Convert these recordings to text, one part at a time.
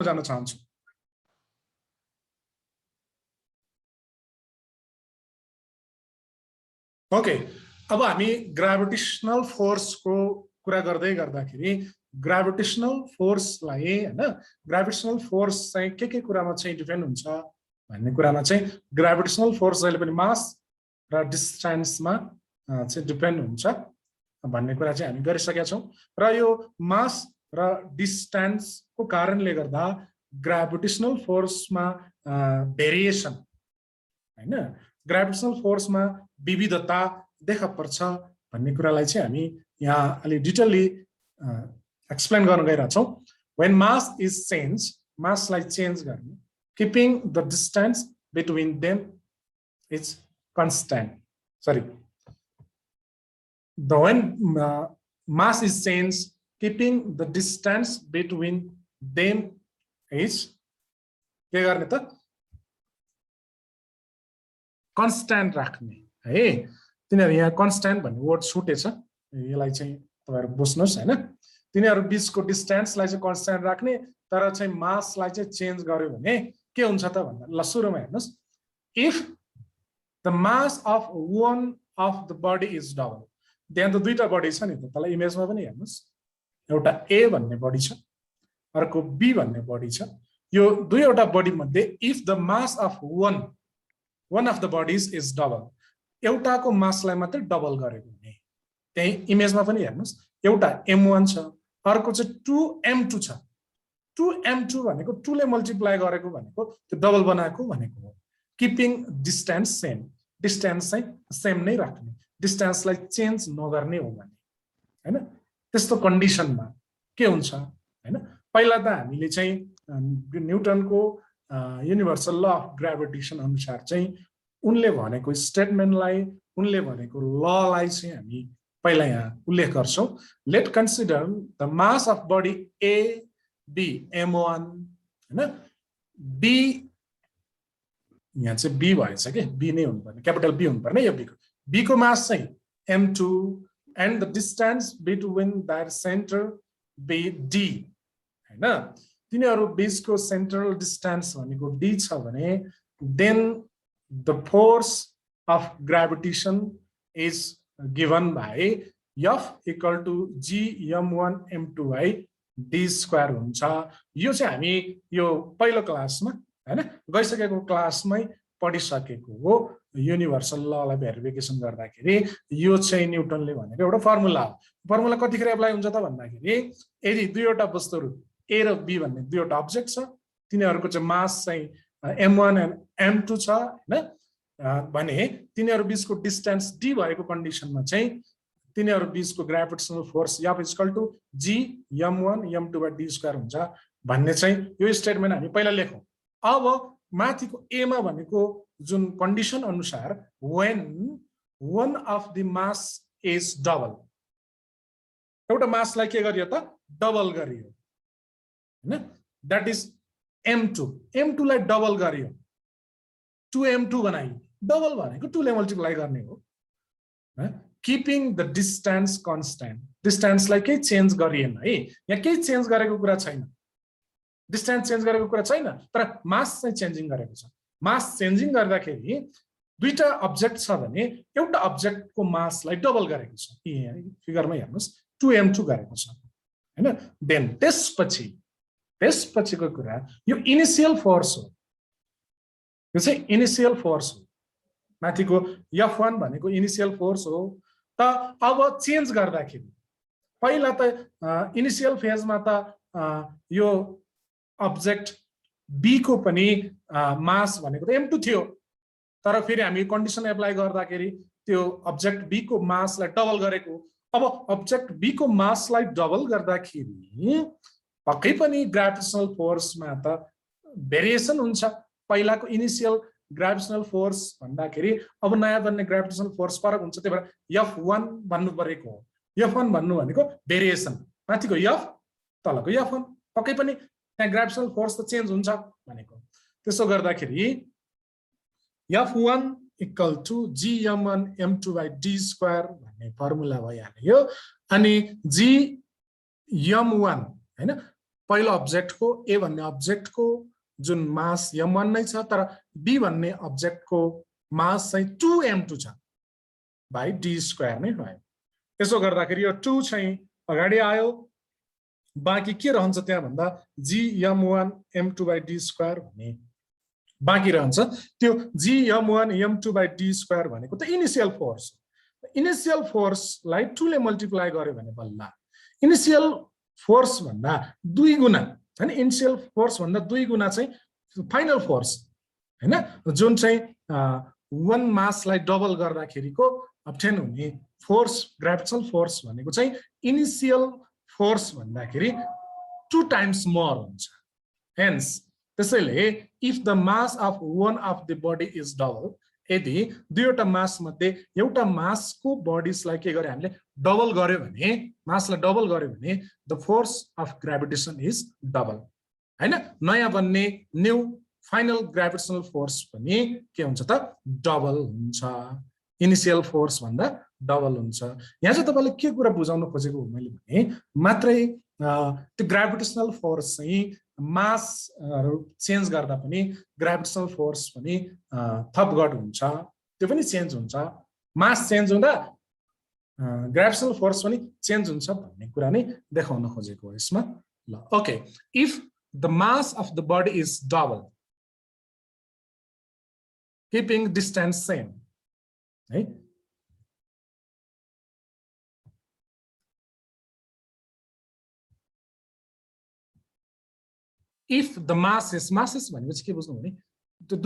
जान चाहन्छु। ओके, अब हामी ग्राभिटेशनल फोर्सको कुरा गर्दै गर्दाखेरि ग्राभिटेशनल फोर्सलाई हैन ग्राभिटेशनल फोर्स चाहिँ के कुरामा चाहिँ डिपेन्ड हुन्छ भन्ने कुरामा चाहिँ ग्राभिटेशनल फोर्स जहिले पनि मास र डिस्टेन्समा चाहिँ डिपेन्ड हुन्छ भन्ने कुरा चाहिँ हामी गरिसकेका छौं र यो मास र डिस्टेन्सको कारणले गर्दा ग्राभिटेशनल फोर्समा भेरिएसन हैन ग्राभिटेशनल फोर्समा विविधता देखा पर्छ भन्ने कुरालाई चाहिँ हामी यहाँ अलि डिटेलली एक्सप्लेन गर्न गइरहेका छौं। When mass is changed, मासलाई चेन्ज गर्ने keeping the distance between them is constant. Sorry. When mass is changed, keeping the distance between them is के गर्ने त कन्स्ट्यान्ट राख्ने है। तिनीहरु यहाँ कन्स्ट्यान्ट भन्ने वर्ड छुटेछ, यसलाई चाहिँ तपाईहरु बुझ्नुस् हैन। तिनीहरु बीचको डिस्टेन्सलाई चाहिँ कन्स्ट्यान्ट राख्ने, तर चाहिँ मासलाई चाहिँ चेन्ज गर्यो भने के हुन्छ त भन्दा ल सुरुमा हेर्नुस्। If the mass of one of the body is double, त्यहाँ त दुईटा बडी छ नि त, तल इमेजमा पनि हेर्नुस्। एउटा A भन्ने बडी छ, अर्को B भन्ने बडी छ। यो दुईवटा बडी मध्ये if the mass of one of the bodies is double, एउटाको मासलाई मात्र डबल गरेको भने त्यही इमेजमा पनि हेर्नुस्। एउटा m1 छ, अर्को चाहिँ 2m2 छ। 2m2 भनेको 2 ले मल्टिप्लाई गरेको भनेको त्यो डबल बनाएको भनेको हो। किपिङ डिस्टेन्स सेम, डिस्टेन्स चाहिँ सेम नै राख्ने, डिस्टेन्सलाई चेन्ज नगर्ने हो भने हैन। त्यस्तो कन्डिसनमा के हुन्छ हैन। पहिला त हामीले चाहिँ न्युटनको युनिभर्सल ल अफ ग्राभिटेसन अनुसार चाहिँ उनले भनेको स्टेटमेन्टलाई, उनले भनेको ललाई चाहिँ हामी पहिला यहाँ उल्लेख गर्छौं। Let consider the mass of body A B m1 हैन। B यहाँ चाहिँ B भएछ के, B नै हुनुपर्ने, क्यापिटल B हुनुपर्ने यो B को। B को मास चाहिँ m2 and the distance between their center be D हैन। तिनीहरु बीचको सेन्ट्रल डिस्टेन्स भनेको D छ भने then the force of gravitation is given by F equal to G m1 m2 by d square हुन्छ। यो चाहिँ हामी यो पहिलो क्लासमा हैन गइसकेको क्लासमै पढिसकेको हो। युनिभर्सल ललाई भेरिफिकेसन गर्दाखेरि यो चाहिँ न्युटनले भनेको एउटा फर्मुला हो। फर्मुला कतिखेर एप्लाई हुन्छ त भन्दाखेरि यदि दुईवटा वस्तुहरु A र B भन्ने दुईवटा अब्जेक्ट छ, तिनीहरुको चाहिँ मास चाहिँ m1 and m2 छ हैन भने तिनीहरु बीचको डिस्टेन्स D भएको कन्डिसनमा चाहिँ तिनीहरु बीचको gravitational force F equal to G m1 m2 by d square हुन्छ भन्ने चाहिँ यो स्टेटमेन्ट हामी पहिला लेखौं। अब माथिको A मा भनेको जुन कन्डिसन अनुसार when one of the mass is double, एउटा मासलाई के गरियो त डबल गरियो हैन। दैट इज m2, m2 लाई डबल गरियो 2m2 बनाइयो। डबल भनेको 2 ले मल्टिप्लाई गर्ने हो। किपिङ द डिस्टेन्स कन्स्ट्यान्ट, डिस्टेन्सलाई केही चेन्ज गरिएन है, यहाँ केही चेन्ज गरेको कुरा छैन, डिस्टेन्स चेन्ज गरेको कुरा छैन, तर मास चाहिँ चेन्जिङ गरेको छ। मास चेन्जिङ गर्दाखेरि दुईटा अब्जेक्ट छ भने एउटा अब्जेक्टको मासलाई डबल गरेको छ। यहाँ फिगरमा हेर्नुस् 2m2 गरेको छ हैन। देन त्यसपछिको कुरा यो इनिशियल फोर्स हो, यो चाहिँ इनिशियल फोर्स हो। माथिको F1 भनेको इनिशियल फोर्स हो। त अब चेन्ज गर्दाखेरि पहिला त इनिशियल फेजमा त यो अब्जेक्ट B को पनि मास भनेको त m2 थियो, तर फेरि हामी कन्डिसन एप्लाई गर्दाखेरि त्यो अब्जेक्ट B को मासलाई डबल गरेको। अब अब्जेक्ट B को मासलाई डबल गर्दाखेरि पक्कै पनि ग्राभिटेशनल फोर्समा त भेरिएसन हुन्छ। पहिलाको इनिशियल ग्राभिटेशनल फोर्स भन्दाखेरि अब नयाँ बन्ने ग्राभिटेशनल फोर्स फरक हुन्छ। त्यही भएर F1 भन्नु परेको हो। F1 भन्नु भनेको भेरिएसन, माथिको F तलको F1, पक्कै पनि त्यहाँ ग्राभिटेशनल फोर्स त चेन्ज हुन्छ भनेको। त्यसो गर्दाखेरि F1 equal to G m1 m2 by d square भन्ने फर्मुला भइहाल्यो। अनि G m1 हैन पहिलो अब्जेक्टको ए भन्ने अब्जेक्टको जुन मास m1 नै छ तर b भन्ने अब्जेक्टको मास चाहिँ 2m2 छ बाइ d स्क्वायर नै भयो त्यसो गर्दाखेरि यो 2 चाहिँ अगाडि आयो बाँकी के रहन्छ त्यहाँ भन्दा gm1 m2 by d square भन्ने बाँकी रहन्छ त्यो gm1 m2 by d square भनेको त इनिशियल फोर्स इनिशियल फोर्सलाई 2 ले मल्टिप्लाई गर्यो भने बल्ल इनिशियल फोर्स भन्दा 2 गुना हैन इनिशियल फोर्स भन्दा 2 गुना चाहिँ फाइनल फोर्स हैन जुन चाहिँ वन मासलाई डबल गर्दाखेरिको अब्टेन हुने फोर्स ग्रेभिटेशनल फोर्स भनेको चाहिँ इनिशियल फोर्स भन्दाखेरि 2 टाइम्स मोर हुन्छ हेन्स त्यसैले if the mass of one of the body is double यदि दुईवटा मास मध्ये एउटा मासको बडीजलाई के गरे हामीले डबल गर्यो भने मासलाई डबल गर्यो भने the force of gravitation is double हैन नयाँ बन्ने न्यू फाइनल ग्रेभिटेशनल फोर्स पनि के हुन्छ त डबल हुन्छ इनिशियल फोर्स भन्दा डबल हुन्छ यहाँ चाहिँ तपाईले के कुरा बुझाउन खोजेको हो मैले भने मात्रै त्यो ग्रेभिटेशनल फोर्स चाहिँ मास चेन्ज गर्दा पनि ग्रेभिटेशनल फोर्स पनि थप घट हुन्छ त्यो पनि चेन्ज हुन्छ मास चेन्ज हुँदा ग्रेभिटेशनल फोर्स पनि चेन्ज हुन्छ भन्ने कुरा नै देखाउन खोजेको हो यसमा ल okay if the mass of the body is double keeping distance same है if the masses भनेपछि के बुझ्नु भने त्यो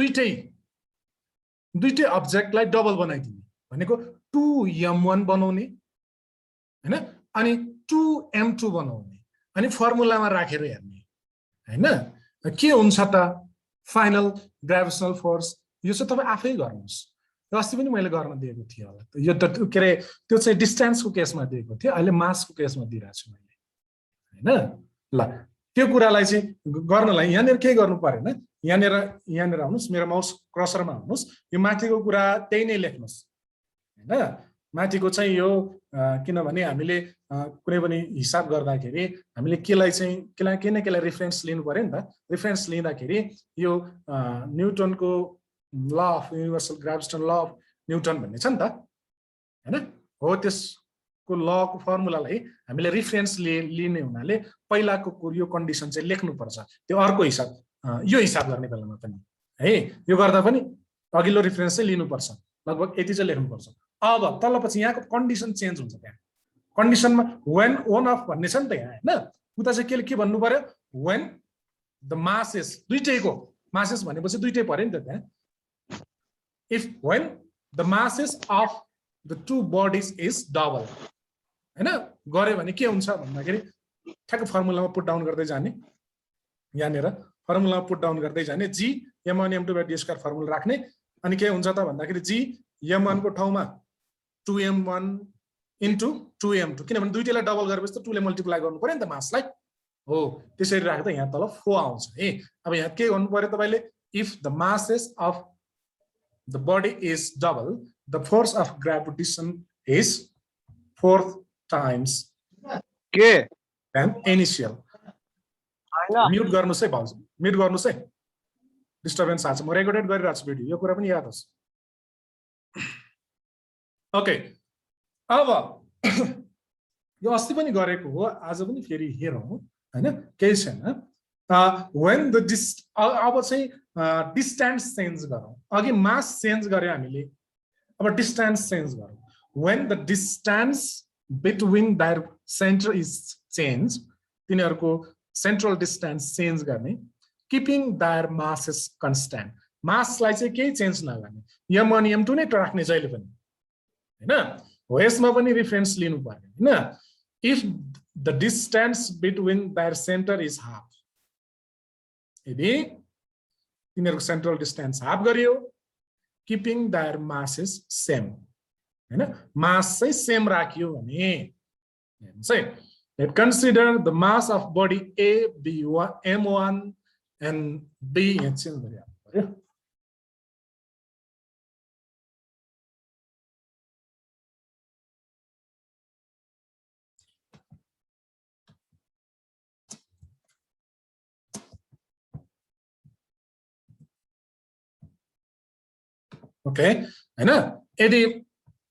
दुईटै अब्जेक्टलाई डबल बनाइदिने भनेको 2m1 बनाउने हैन अनि 2m2 बनाउने अनि फर्मुलामा राखेर हेर्ने हैन के हुन्छ त फाइनल ग्रेभिटेशनल फोर्स यो चाहिँ तपाई आफै गर्नुस् अस्ति पनि मैले गर्न दिएको थिएँ होला यो त के रे त्यो चाहिँ डिस्टेन्सको केसमा दिएको थिएँ अहिले मासको केसमा दिइरहेको छु मैले हैन ल त्यो कुरालाई चाहिँ गर्नलाई यहाँनिर के गर्नु परेन यहाँनिर आउनुस् मेरो माउस क्रसरमा आउनुस् यो माथिको कुरा त्यही नै लेख्नुस् हैन माथिको चाहिँ यो किनभने हामीले कुनै पनि हिसाब गर्दाखेरि हामीले केलाई चाहिँ केलाई रेफरेन्स लिनु पर्यो नि त रेफरेन्स लिँदाखेरि यो न्युटनको law of universal gravitation law of Newton भन्ने छ नि त हैन हो त्यसको लको फर्मुलालाई हामीले रेफरेन्स लिने हुनाले पहिलाको यो कन्डिसन चाहिँ लेख्नु पर्छ त्यो अर्को हिसाब यो हिसाब गर्ने बेलामा पनि है यो गर्दा पनि अघिल्लो रेफरेन्स चाहिँ लिनु पर्छ लगभग यति चाहिँ लेख्नु पर्छ अब तलपछि यहाँको कन्डिसन चेन्ज हुन्छ त्यहाँ कन्डिसनमा व्हेन वन अफ भन्ने छ नि त यहाँ हैन उता चाहिँ के भन्नु पर्यो व्हेन द मासेस दुईटैको मासेस भनेपछि दुईटै पर्यो नि त त्यहाँ if when the masses of the two bodies is double हैन गरे भने के हुन्छ भन्दाखेरि ठ्याक्क फर्मुलामा पुट डाउन गर्दै जाने यहाँनिर फर्मुलामा पुट डाउन गर्दै जाने g m1 m2 / d square formula राख्ने अनि के हुन्छ त भन्दाखेरि g m1 को ठाउँमा 2m1 into 2m2 किनभने दुईटैलाई डबल गरेपछि त 2 ले मल्टिप्लाई गर्नु पर्यो नि त मासलाई हो त्यसरी राख्दा यहाँ तल 4 आउँछ है अब यहाँ के गर्नु पर्यो तपाईले if the masses of the body is double the force of gravitation is 4 times के than initial म्युट गर्नुस् है भाउजू म्युट गर्नुस् है डिस्टर्बेन्स आछ म रेकर्डेड गरिरहेको छु भिडियो यो कुरा पनि याद होस् ओके अब यो अस्ति पनि गरेको हो आज पनि फेरि हेरौँ हैन केही छैन when the अब चाहिँ डिस्टेन्स चेन्ज गरौँ अघि मास चेन्ज गर्यो हामीले अब डिस्टेन्स चेन्ज गरौँ when the distance between their center is changed तिनीहरुको सेन्ट्रल डिस्टेन्स चेन्ज गर्ने कीपिङ their masses constant मासलाई चाहिँ केही चेन्ज नगर्ने m1 m2 नै राख्ने जहिले पनि हैन हो यसमा पनि रेफरेन्स लिनु पर्यो हैन if the distance between their center is half यदि तिनीहरुको सेन्ट्रल डिस्टेन्स हाफ गरियो कीपिङ देयर मासेस सेम हैन मास चाहिँ सेम राखियो भने हेर्नुस् है let consider the mass of body A B1 M1 and B यहाँ चेन्ज गरिहाल्नु पर्यो ओके हैन यदि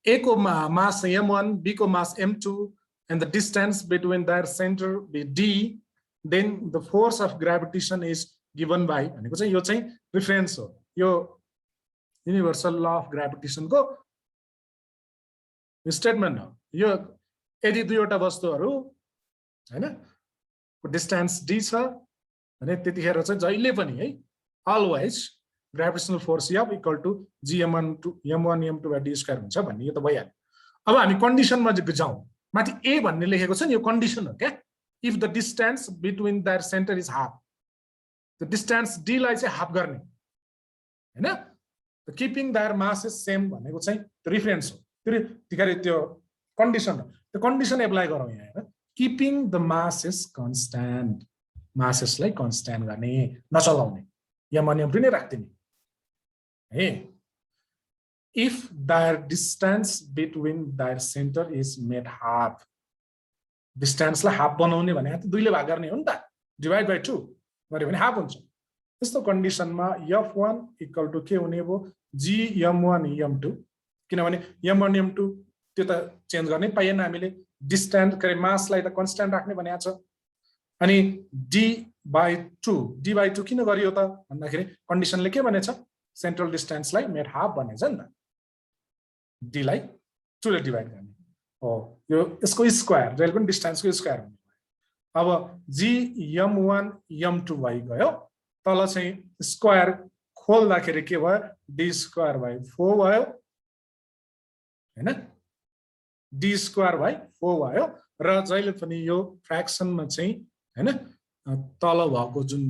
A को mass m1 B को mass m2 and the distance between their center be d then the force of gravitation is given by भनेको चाहिँ यो चाहिँ रिफरेन्स हो यो युनिभर्सल ल अफ ग्राभिटेसन को स्टेटमेन्ट हो यो यदि दुईवटा वस्तुहरू हैन को डिस्टेन्स d छ भने त्यतिखेर चाहिँ जहिले पनि है always gravitational force F equal to gm1 m1 m2 d square हुन्छ भन्ने यो त भइहाल्यो अब हामी कन्डिसनमा जाउँ माथि a भन्ने लेखेको छ नि यो कन्डिसन हो के if the distance between their centre is half the distance d लाई चाहिँ हाफ गर्ने हैन the keeping their mass is same भनेको चाहिँ रिफरेन्स हो त्यो कन्डिसन हो त्यो कन्डिसन एप्लाई गरौँ यहाँ हैन keeping the mass is constant मासेसलाई कन्स्ट्यान्ट गर्ने नचलाउने या मनियम पनि राख्दिने है if their distance between their center is made half distance लाई हाफ बनाउने भने त दुईले भाग गर्ने हो नि त डिवाइड बाइ 2 गरे भने हाफ हुन्छ त्यस्तो कन्डिसनमा f1 इक्वल टु के हुने भो gm1 m2 किनभने m1 m2 त्यो त चेन्ज गर्ने पाइएन हामीले डिस्टेन्स गरे मासलाई त कन्स्ट्यान्ट राख्ने भनेको छ अनि d/2 किन गरियो त भन्दाखेरि कन्डिसनले के भनेछ सेन्ट्रल डिस्टेन्सलाई मेड हाफ भनेछ नि त d लाई 2 ले डिवाइड गर्ने हो यो यसको स्क्वायर जहिले पनि डिस्टेन्सको स्क्वायर हुने अब gm1 m2 भइ गयो तल चाहिँ स्क्वायर खोल्दाखेरि के भयो d²/4 भयो हैन d²/4 भयो र जहिले पनि यो फ्र्याक्सनमा चाहिँ हैन तल भएको जुन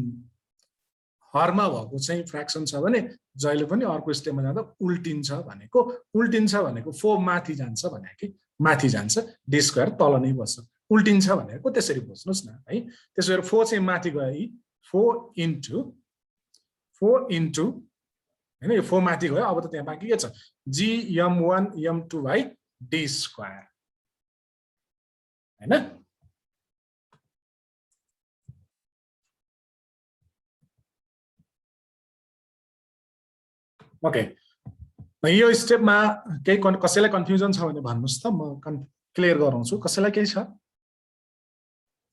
हरमा भएको चाहिँ फ्र्याक्सन छ भने जहिले पनि अर्को स्टेपमा जाँदा उल्टिन्छ भनेको 4 माथि जान्छ भने कि माथि जान्छ d² तल नै बस्छ उल्टिन्छ भनेको त्यसरी बुझ्नुस् न है त्यसैले 4 चाहिँ माथि गयो 4 इन्टु हैन यो 4 माथि गयो अब त त्यहाँ बाँकी के छ gm1 m2 d² हैन ओके यो स्टेपमा केही कसैलाई कन्फ्युजन छ भने भन्नुस् त म क्लियर गराउँछु कसैलाई केही छ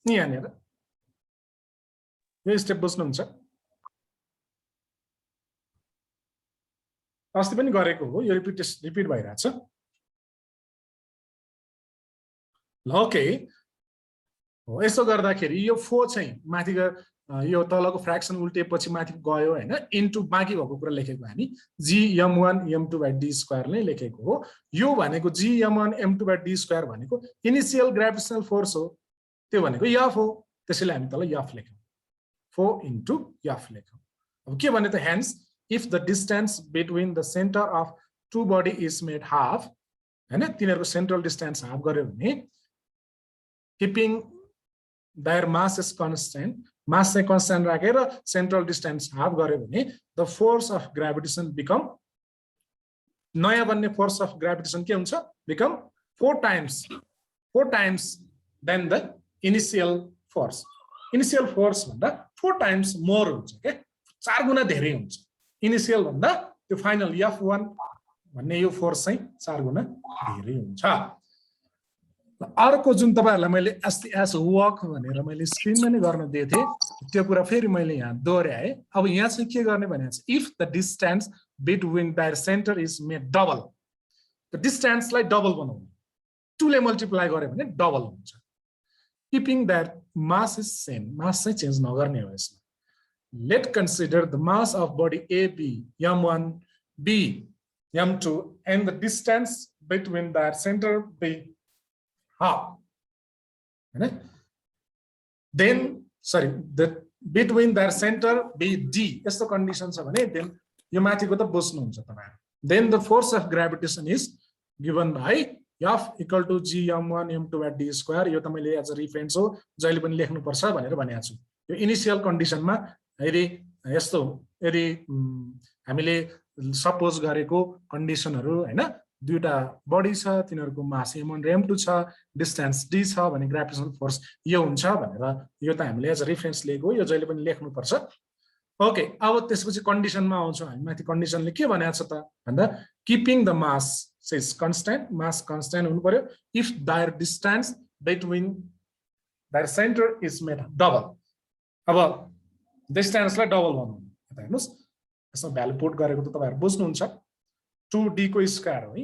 नि यहाँनिर यो स्टेप बुझ्नुहुन्छ अस्ति पनि गरेको हो यो रिपिट भइरहेछ ल ओके हो यसो गर्दाखेरि यो 4 चाहिँ माथि यो तलको फ्र्याक्सन उल्टेपछि माथि गयो हैन इन्टु बाँकी भएको कुरा लेखेको हामी gm1 m2 d² नै लेखेको हो यो भनेको gm1 m2 d² भनेको इनिशियल ग्राभिटेशनल फोर्स हो त्यो भनेको f हो त्यसैले हामी तल f लेख्यौं 4 इन्टु f लेख्यौं अब के भने त hence if the distance between the centre of two body is made half हैन तिनीहरुको सेन्ट्रल डिस्टेन्स हाफ गर्यो भने keeping their mass is constant mass चाहिँ कन्स्ट्यान्ट राखेर सेन्ट्रल डिस्टेन्स हाफ गर्यो भने the force of gravitation become नयाँ बन्ने फोर्स अफ ग्राभिटेसन के हुन्छ become 4 times than the initial force भन्दा 4 टाइम्स मोर हुन्छ के 4 गुना धेरै हुन्छ इनिशियल भन्दा त्यो फाइनल f1 भन्ने यो फोर्स चाहिँ 4 गुना धेरै हुन्छ अर्को जुन तपाईहरुलाई मैले एस वर्क भनेर मैले स्क्रिनमा नै गर्न दिए थिए त्यो कुरा फेरि मैले यहाँ दोहोर्याए अब यहाँ चाहिँ के गर्ने भने if the distance between their centre is made double the डिस्टेन्सलाई डबल बनाउनु 2 ले मल्टिप्लाई गरे भने डबल हुन्छ keeping their mass is same mass चाहिँ चेन्ज नगर्ने हो यसमा let consider the mass of body AB m1 B m2 and the distance between their center be half then sorry the between their center be D यस्तो condition छ भने then यो माथिको त बुझ्नुहुन्छ तपाईहरु then the force of gravitation is given by F equal to gm1 m2 d² यो त मैले एज अ रिफरेन्स हो जहिले पनि लेख्नु पर्छ भनेर भनेको छु यो इनिशियल कन्डिसनमा यदि यस्तो यदि हामीले सपोज गरेको कन्डिसनहरु हैन दुईटा बडी छ तिनीहरुको मास m1 र m2 छ डिस्टेन्स d छ भने ग्राभिटेशनल फोर्स यो हुन्छ भनेर यो त हामीले एज अ रेफरेन्स लिएको यो जहिले पनि लेख्नु पर्छ ओके, अब त्यसपछि कन्डिसनमा आउँछौँ हामी। माथि कन्डिसनले के भनेको छ त भन्दा keeping the mass is constant, mass constant हुनु पर्यो if their distance between their centre is made double. अब डिस्टेन्सलाई डबल बनाउनु, यता हेर्नुहोस्, यसमा भ्यालु पुट गरेको त तपाईँहरू बुझ्नुहुन्छ। 2d को स्क्वायर हो है,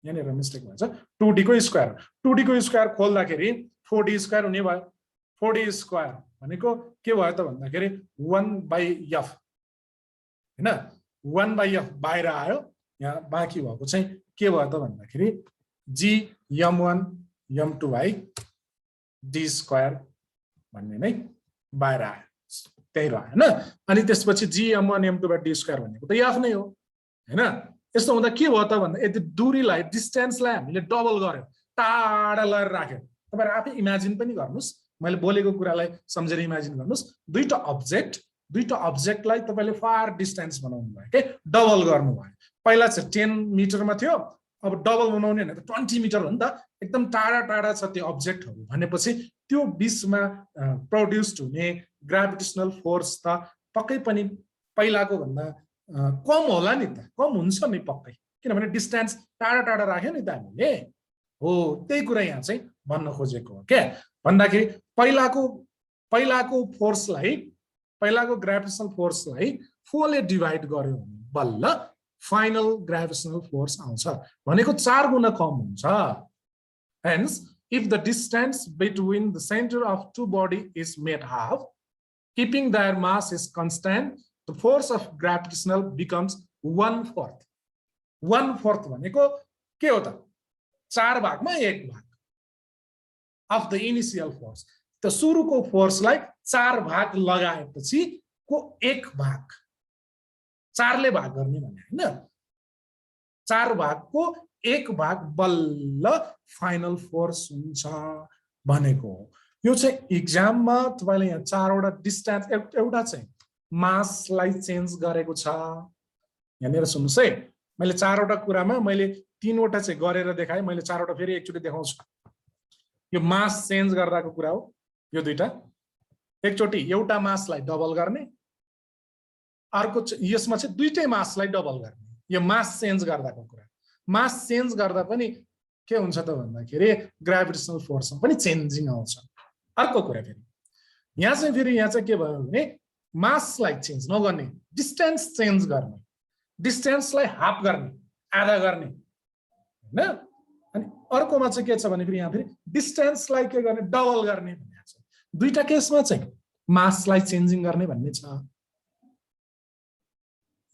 यहाँनिर मिस्टेक भन्छ, 2d को स्क्वायर। 2d को स्क्वायर खोल्दाखेरि 4d स्क्वायर हुने भयो। 4d स्क्वायर भनेको के भयो त भन्दाखेरि 1/f हैन, 1/f बाहिर आयो। यहाँ बाँकी भएको चाहिँ के भयो त भन्दाखेरि g m1 m2 d square भन्ने नै बाहिर आयो, त्यही रह्यो हैन। अनि त्यसपछि g m1 m2 d square भनेको त f नै हो हैन। यस्तो हुँदा के भयो त भन्दा यदि दूरीलाई, डिस्टेन्सलाई हामीले डबल गर्यो, टाढा लगेर राख्यो। तपाईहरु आफै इमेजिन पनि गर्नुस्, मैले बोलेको कुरालाई सम्झेर इमेजिन गर्नुस्। दुईटा अब्जेक्टलाई तपाईले फार डिस्टेन्स बनाउनु भयो के, डबल गर्नु भयो। पहिला चाहिँ 10 मिटरमा थियो, अब डबल बनाउने भने त 20 मिटर हो नि त, एकदम टाढा टाढा छ त्यो अब्जेक्टहरु भनेपछि त्यो बीचमा प्रोड्युस्ड हुने ग्राभिटेशनल फोर्स त पक्कै पनि पहिलाको भन्दा कम होला नि त, कम हुन्छ नि पक्कै, किनभने डिस्टेन्स टाढा टाढा राख्यो नि त हामीले। हो, त्यही कुरा यहाँ चाहिँ भन्न खोजेको हो के भन्दाखेरि पहिलाको फोर्सलाई, पहिलाको ग्राभिटेशनल फोर्सलाई 4 ले डिभाइड गर्यो भने बल्ल फाइनल ग्राभिटेशनल फोर्स आउँछ भनेको 4 गुना कम हुन्छ। Hence if the distance between the center of two body is made half, keeping their mass is constant, the force of gravitational becomes 1/4. 1/4 भनेको के हो त, 4 भागमा 1 भाग of the initial force। त सुरुको फोर्सलाई 4 भाग लगाएपछि को 1 भाग, 4 ले भाग गर्ने भने हैन, 4 भागको 1 भाग बल्ल फाइनल फोर्स हुन्छ भनेको। यो चाहिँ एक्जाममा तपाईले यहाँ 4 वटा डिस्टेन्स, एउटा चाहिँ मासलाई चेन्ज गरेको छ। यहाँनिर सुन्नुस् है, मैले 4 वटा कुरामा मैले 3 वटा चाहिँ गरेर देखाएँ, मैले 4 वटा फेरि एकचोटी देखाउँछु। यो मास चेन्ज गर्दाको कुरा हो यो दुईटा। एकचोटी एउटा मासलाई डबल गर्ने, अर्को यसमा चाहिँ दुईटै मासलाई डबल गर्ने। यो मास चेन्ज गर्दाको कुरा। मास चेन्ज गर्दा पनि के हुन्छ त भन्दाखेरि ग्राभिटेशनल फोर्समा पनि चेन्जिङ आउँछ। अर्को कुरा फेरि यहाँ चाहिँ के भयो भने मासलाई चेन्ज नगर्ने, डिस्टेन्स चेन्ज गर्ने, डिस्टेन्सलाई हाफ गर्ने, आधा गर्ने हैन। अनि अर्कोमा चाहिँ के छ भने फेरि यहाँ फेरि डिस्टेन्सलाई के गर्ने, डबल गर्ने भनेको छ। दुईटा केसमा चाहिँ मासलाई चेन्जिङ गर्ने भन्ने छ।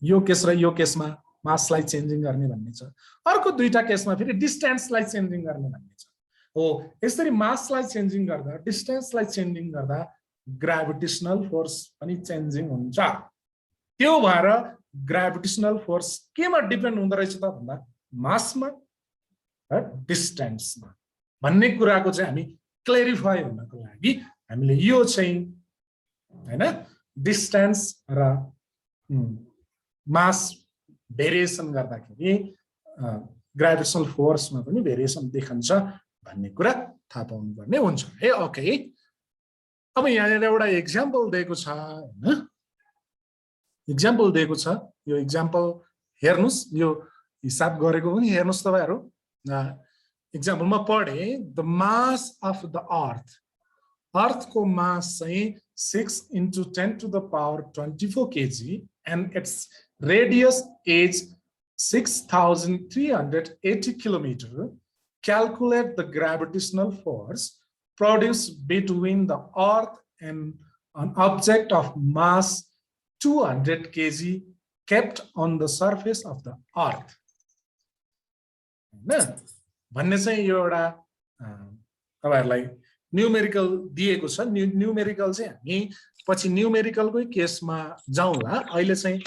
यो केस र यो केसमा मासलाई चेन्जिङ गर्ने भन्ने छ। अर्को दुईटा केसमा फेरि डिस्टेन्सलाई चेन्जिङ गर्ने भन्ने छ। हो, यसरी मासलाई चेन्जिङ गर्दा, डिस्टेन्सलाई चेन्जिङ गर्दा ग्राभिटेशनल फोर्स पनि चेन्जिङ हुन्छ। त्यो भएर ग्राभिटेशनल फोर्स केमा डिपेन्ड हुँदो रहेछ त भन्दा मासमा र डिस्टेन्समा भन्ने कुराको चाहिँ हामी क्लेरिफाई हुनको लागि हामीले यो चाहिँ हैन डिस्टेन्स र मास भेरिएसन गर्दाखेरि ग्राभिटेशनल फोर्समा पनि भेरिएसन देखिन्छ भन्ने कुरा थाहा पाउनु पर्ने हुन्छ है। ओके, अब यहाँनिर एउटा एक्जाम्पल दिएको छ हैन, एक्जाम्पल दिएको छ। यो एक्जाम्पल हेर्नुस्, यो हिसाब गरेको पनि हेर्नुस् तपाईहरु। एक्जाम्पलमा पढे the mass of the earth, अर्थको मास चाहिँ 6 × 10⁻24 kg and its radius is 6,380 km. Calculate the gravitational force produced between the earth and an object of mass 200 kg kept on the surface of the earth. भन्ने चाहिँ यो एउटा तपाईहरुलाई numerical दिएको छ। Numerical चाहिँ हामी पछि न्यूमेरिकलकै केसमा जाउँला, अहिले चाहिँ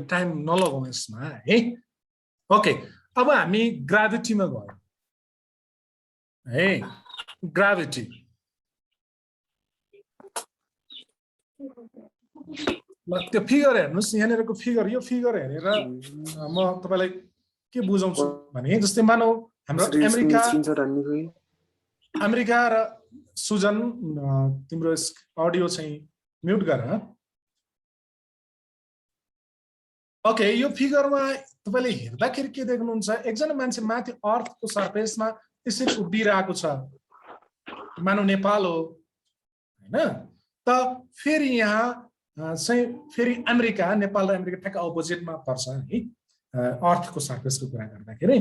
टाइम नलगाउँ यसमा है। ओके, अब हामी ग्राभिटीमा गयौं है। ग्राभिटी त्यो फिगर हेर्नुस्, यहाँनिरको फिगर, यो फिगर हेरेर म तपाईलाई के बुझाउँछु भने जस्तै मानौ हाम्रो अमेरिका र सुजन, तिम्रो अडियो चाहिँ म्युट गर। ओके यो फिगरमा तपाईले हेर्दाखेरि के देख्नुहुन्छ एकजना मान्छे माथि अर्थको सरफेसमा त्यसरी उभिरहेको छ मानव नेपाल हो हैन त फेरि यहाँ चाहिँ फेरि अमेरिका नेपाल र अमेरिका ठ्याक्क अपोजिटमा पर्छ है अर्थको सरफेसको कुरा गर्दाखेरि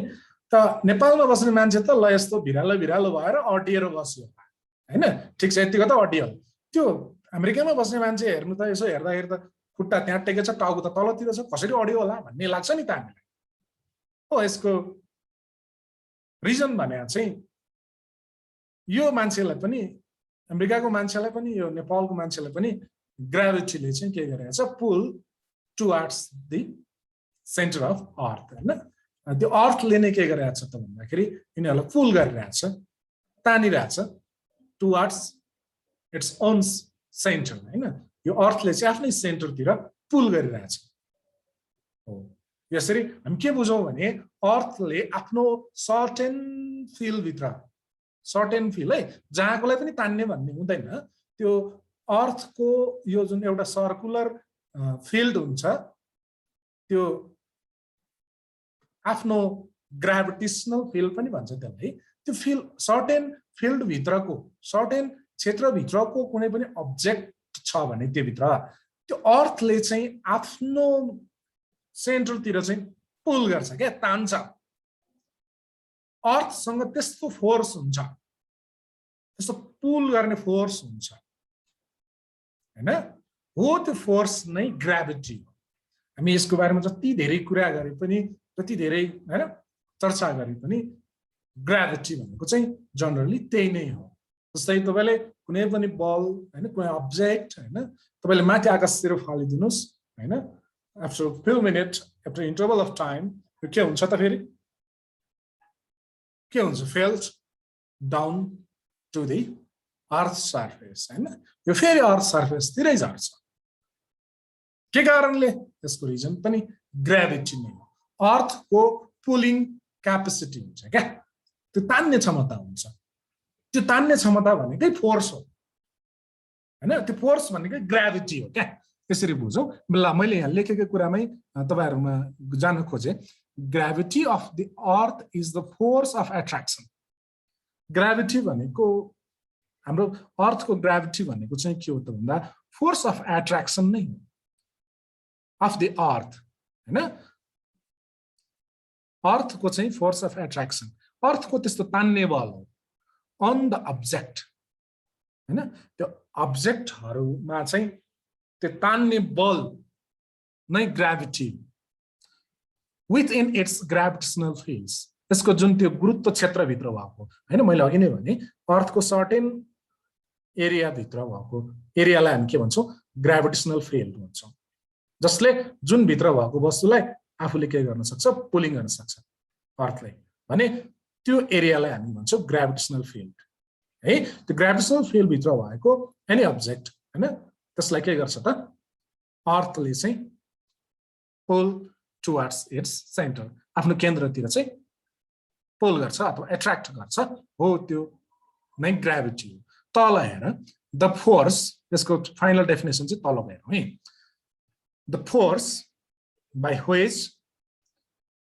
त नेपालमा बस्ने मान्छे त ल यस्तो भिरालो भिरालो भएर अडिएर बस्यो हैन ठीक छ यतिको त अडियो त्यो अमेरिकामा बस्ने मान्छे हेर्नु त यसो हेर्दाखेरि त खुट्टा त्यहाँ टेकेको छ टाउको त तलतिर छ कसरी अडियो होला भन्ने लाग्छ नि त हामीलाई हो यसको रिजन भने चाहिँ यो मान्छेलाई पनि अमेरिकाको मान्छेलाई पनि यो नेपालको मान्छेलाई पनि ग्राभिटीले चाहिँ के गरेको छ pull towards the centre of earth हैन त्यो अर्थले नै के गरेको छ त भन्दाखेरि यिनीहरूलाई पुल गरिरहेको छ तानिरहेको छ टुवर्ड्स इट्स ओन सेन्टर हैन यो अर्थले चाहिँ आफ्नै सेन्टरतिर पुल गरिरहेछ हो यसरी हामी के बुझौँ भने अर्थले आफ्नो सर्टेन फिल्डभित्र सर्टेन फिल्ड है जहाँकोलाई पनि तान्ने भन्ने हुँदैन त्यो अर्थको यो जुन एउटा सर्कुलर फिल्ड हुन्छ त्यो आफ्नो ग्राभिटेसनल फिल्ड पनि भन्छ त्यसलाई त्यो फिल्ड सर्टेन फिल्ड भित्रको सर्टेन क्षेत्रभित्रको कुनै पनि अब्जेक्ट छ भने त्यो भित्र त्यो अर्थले चाहिँ आफ्नो सेन्टरतिर चाहिँ पुल गर्छ क्या तान्छ अर्थसँग त्यस्तो फोर्स हुन्छ त्यस्तो पुल गर्ने फोर्स हुन्छ हैन हो त्यो फोर्स नै ग्राभिटी हो हामी यसको बारेमा जति धेरै कुरा गरे पनि जति धेरै हैन चर्चा गरे पनि ग्राभिटी भनेको चाहिँ जनरली त्यही नै हो जस्तै तपाईले कुनै पनि बल हैन कुनै अब्जेक्ट हैन तपाईले माथि आकाशतिर फालिदिनुस् हैन after few minute after interval of time यो के हुन्छ त फेरि के हुन्छ felt down to the earth surface हैन यो फेरि अर्थ सरफेस तिरै झर्छ के कारणले त्यसको रिजन पनि ग्राभिटी नै हो अर्थको पुलिङ क्यापेसिटी हुन्छ क्या त्यो तान्ने क्षमता हुन्छ त्यो तान्ने क्षमता भनेकै फोर्स हो हैन त्यो फोर्स भनेकै ग्राभिटी हो क्या त्यसरी बुझौँ ल मैले यहाँ लेखेको कुरामै तपाईहरुमा जान खोजे gravity of the earth is the force of attraction gravity भनेको हाम्रो अर्थको ग्राभिटी भनेको चाहिँ के हो त भन्दा फोर्स अफ एट्र्याक्सन नै हो अफ द अर्थ हैन अर्थको चाहिँ फोर्स अफ एट्र्याक्सन अर्थको त्यस्तो तान्ने बल हो अन द अब्जेक्ट हैन त्यो अब्जेक्टहरुमा चाहिँ त्यो तान्ने बल नै gravity with in its gravitational fields यसको जुन त्यो गुरुत्व क्षेत्र भित्र भएको हैन मैले अघि नै भने अर्थको सर्टेन एरिया भित्र भएको एरियालाई हामी के भन्छौं ग्राभिटेसनल फिल्ड भन्छौं जसले जुन भित्र भएको वस्तुलाई आफूले के गर्न सक्छ पुलिङ गर्न सक्छ अर्थले भने त्यो एरियालाई हामी भन्छौं ग्राभिटेसनल फिल्ड है त्यो ग्राभिटेसनल फिल्ड भित्र भएको एनी अब्जेक्ट हैन त्यसलाई के गर्छ त अर्थले चाहिँ पुल टुवर्ड्स इट्स सेन्टर आफ्नो केन्द्रतिर चाहिँ पुल गर्छ अथवा एट्र्याक्ट गर्छ हो त्यो नै ग्राभिटी हो तल हेर द फोर्स यसको फाइनल डेफिनेसन चाहिँ तल हेरौँ है the force by which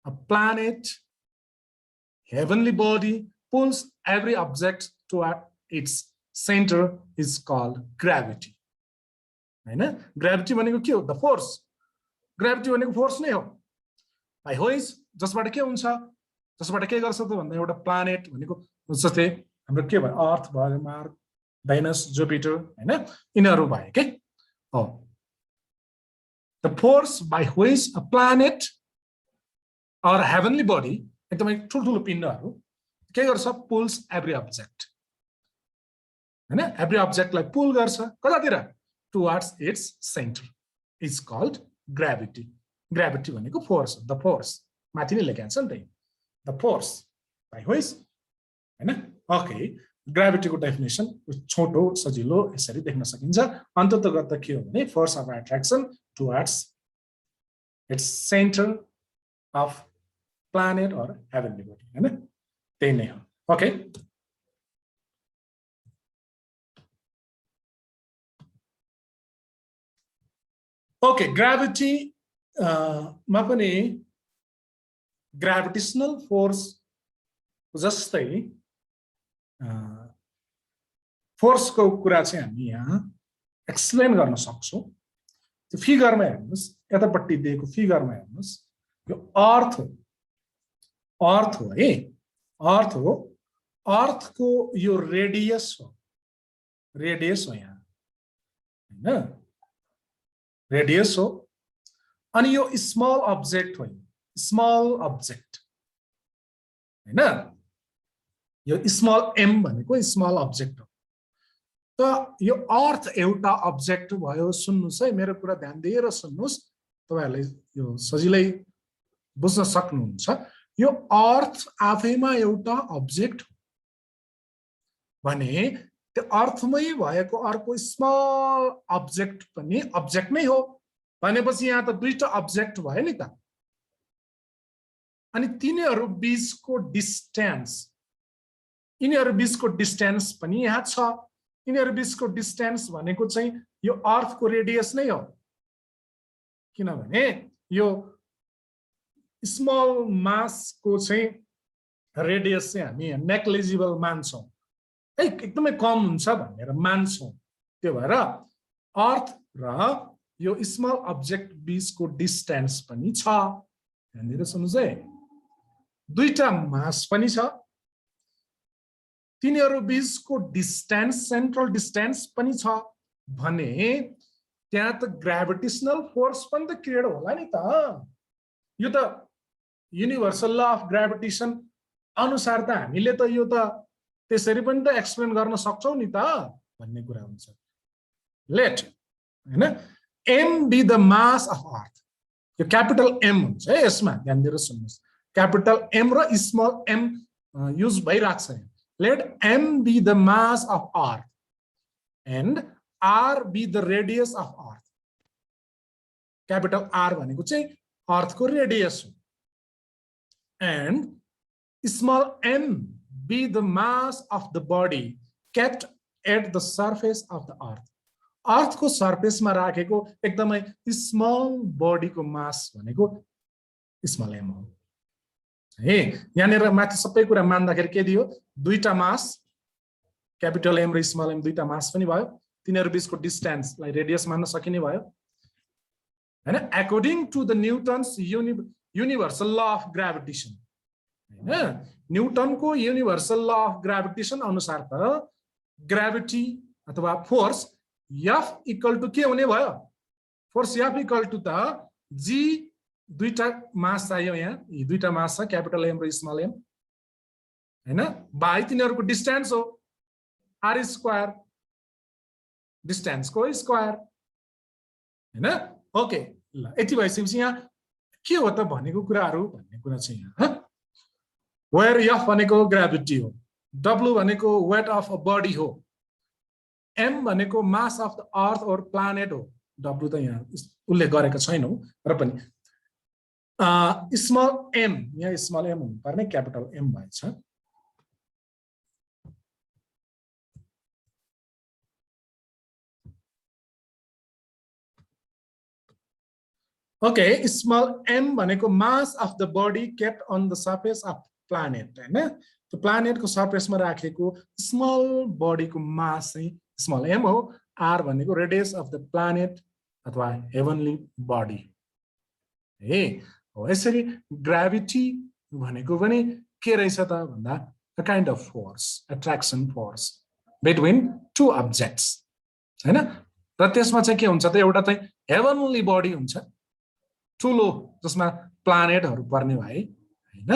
a planet, heavenly body pulls every object toward its center is called gravity. हैन ग्राभिटी भनेको के हो द फोर्स ग्राभिटी भनेको फोर्स नै हो by which जसबाट के हुन्छ जसबाट के गर्छ त भन्दा एउटा प्लानेट भनेको जस्तै हाम्रो के भयो अर्थ भयो मार्स भेनस जुपिटर हैन यिनीहरु भयो के हो the force by which a planet or a heavenly body एकदमै ठुलठुलो पिण्डहरु के गर्छ pulls every object हैन every object लाई pull गर्छ कतातिर towards its center is called gravity gravity भनेको force the force माथि नै लेखेको छ नि त the force by which हैन ओके ग्राभिटीको डेफिनेसन छोटो सजिलो यसरी देख्न सकिन्छ अन्ततगत के हो भने force of attraction towards its center of planet or heavenly body हैन त्यही नै हो ओके ओके ग्राभिटी मा पनि ग्राभिटेशनल फोर्स जस्तै फोर्सको कुरा चाहिँ हामी यहाँ एक्सप्लेन गर्न सक्छौं। त्यो फिगरमा हेर्नुस्, यतापट्टि दिएको फिगरमा हेर्नुस्, यो अर्थ हो है, अर्थ हो, अर्थको यो रेडियस हो यहाँ हैन, रेडियस हो। अनि यो स्मल अब्जेक्ट हो, स्मल अब्जेक्ट हैन, यो स्मल एम भनेको स्मल अब्जेक्ट हो। त यो अर्थ एउटा अब्जेक्ट भयो। सुन्नुस् है, मेरो कुरा ध्यान दिएर सुन्नुस्, तपाईहरुले यो सजिलै बुझ्न सक्नुहुन्छ। यो अर्थ आफैमा एउटा अब्जेक्ट हो भने त्यो अर्थमै भएको अर्को स्मल अब्जेक्ट पनि अब्जेक्ट नै हो भनेपछि यहाँ त दुईटा अब्जेक्ट भयो नि त। अनि तिनीहरु बीचको डिस्टेन्स, यिनीहरु बीचको डिस्टेन्स पनि यहाँ छ। यिनीहरु बीचको डिस्टेन्स भनेको चाहिँ यो अर्थको रेडियस नै हो, किनभने यो स्मल मासको चाहिँ रेडियस चाहिँ हामी नेग्लिजिबल मान्छौं, एकदमै कम हुन्छ भनेर मान्छौं। त्यो भएर अर्थ र यो स्मल अब्जेक्ट बीचको डिस्टेन्स पनि छ। ध्यान दिएर सुन्नुस् है, दुईटा मास पनि छ, तिनीहरु बीचको डिस्टेन्स, सेन्ट्रल डिस्टेन्स पनि छ भने त्यहाँ त ग्राभिटेशनल फोर्स पनि त क्रिएट होला नि त। यो त युनिभर्सल ल अफ ग्राभिटेसन अनुसार त हामीले त यो त त्यसरी पनि त एक्सप्लेन गर्न सक्छौं नि त भन्ने कुरा हुन्छ। लेट हैन, m be the mass of earth, यो क्यापिटल m हुन्छ है यसमा, ध्यान दिएर सुन्नुस्। क्यापिटल m र स्मल m युज भइराख्छ। Let m be the mass of earth and r be the radius of earth। Capital r भनेको चाहिँ अर्थको रेडियस हो। and small m be the mass of the body kept at the surface of the earth। अर्थको सर्फेसमा राखेको एकदमै small बडीको मास भनेको small am हो है। यहाँनिर माथि सबै कुरा मान्दाखेरि के दियो, दुईटा मास क्यापिटल एम र स्मल एम दुईटा मास पनि भयो, तिनीहरु बीचको डिस्टेन्सलाई रेडियस मान्न सकिने भयो हैन। According to the Newton's universal law of gravitation हैन, न्यूटनको युनिभर्सल ल अफ ग्राभिटेसन अनुसार त ग्राभिटी अथवा फोर्स F इक्वल टु के हुने भयो, फोर्स F इक्वल टु त G, दुईटा मास चाहियो यहाँ, यी दुईटा मास छ क्यापिटल एम र स्मल एम हैन, बाइ तिनीहरुको डिस्टेन्स हो r स्क्वायर, डिस्टेन्सको स्क्वायर हैन। ओके, ल यति भइसकेपछि यहाँ के हो त भनेको कुराहरु भन्ने कुरा चाहिँ यहाँ वेयर F भनेको ग्राभिटी हो, W भनेको वेट अफ अ बडी हो, m भनेको मास अफ द अर्थ और प्लानेट हो। W त यहाँ उल्लेख गरेको छैनौ र पनि स्मल m, यहाँ स्मल m हुनु पर्ने, क्यापिटल m भएछ। ओके, स्मल m भनेको mass of the body kept on the surface of planet हैन। त्यो प्लानेटको सर्फेसमा राखेको स्मल बडीको मास चाहिँ स्मल m हो। r भनेको रेडियस अफ द प्लानेट अथवा हेभनली बडी है हो। यसरी ग्राभिटी भनेको पनि के रहेछ त भन्दा a kind of force, attraction force between two objects हैन। र त्यसमा चाहिँ के हुन्छ त, एउटा चाहिँ हेभनली बडी हुन्छ ठुलो जसमा प्लानेटहरु पर्ने भए हैन,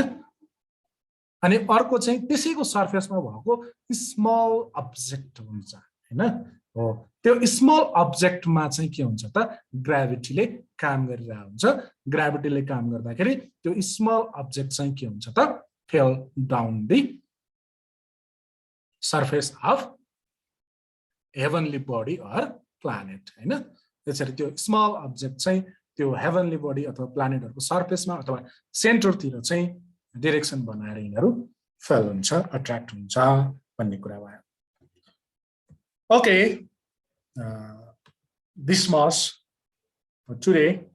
अनि अर्को चाहिँ त्यसैको सर्फेसमा भएको स्मल अब्जेक्ट हुन्छ हैन हो। त्यो स्मल अब्जेक्टमा चाहिँ के हुन्छ त, ग्राभिटीले काम गरिरहेको हुन्छ। ग्राभिटीले काम गर्दाखेरि त्यो स्मल अब्जेक्ट चाहिँ के हुन्छ त, fell down the surface of heavenly body or planet हैन। त्यसरी त्यो स्मल अब्जेक्ट चाहिँ त्यो हेभनली बडी अथवा प्लानेटहरुको सर्फेसमा अथवा सेन्टरतिर चाहिँ डाइरेक्सन बनाएर यिनीहरु फेल हुन्छ, अट्र्याक्ट हुन्छ भन्ने कुरा भयो। Okay, this much for today.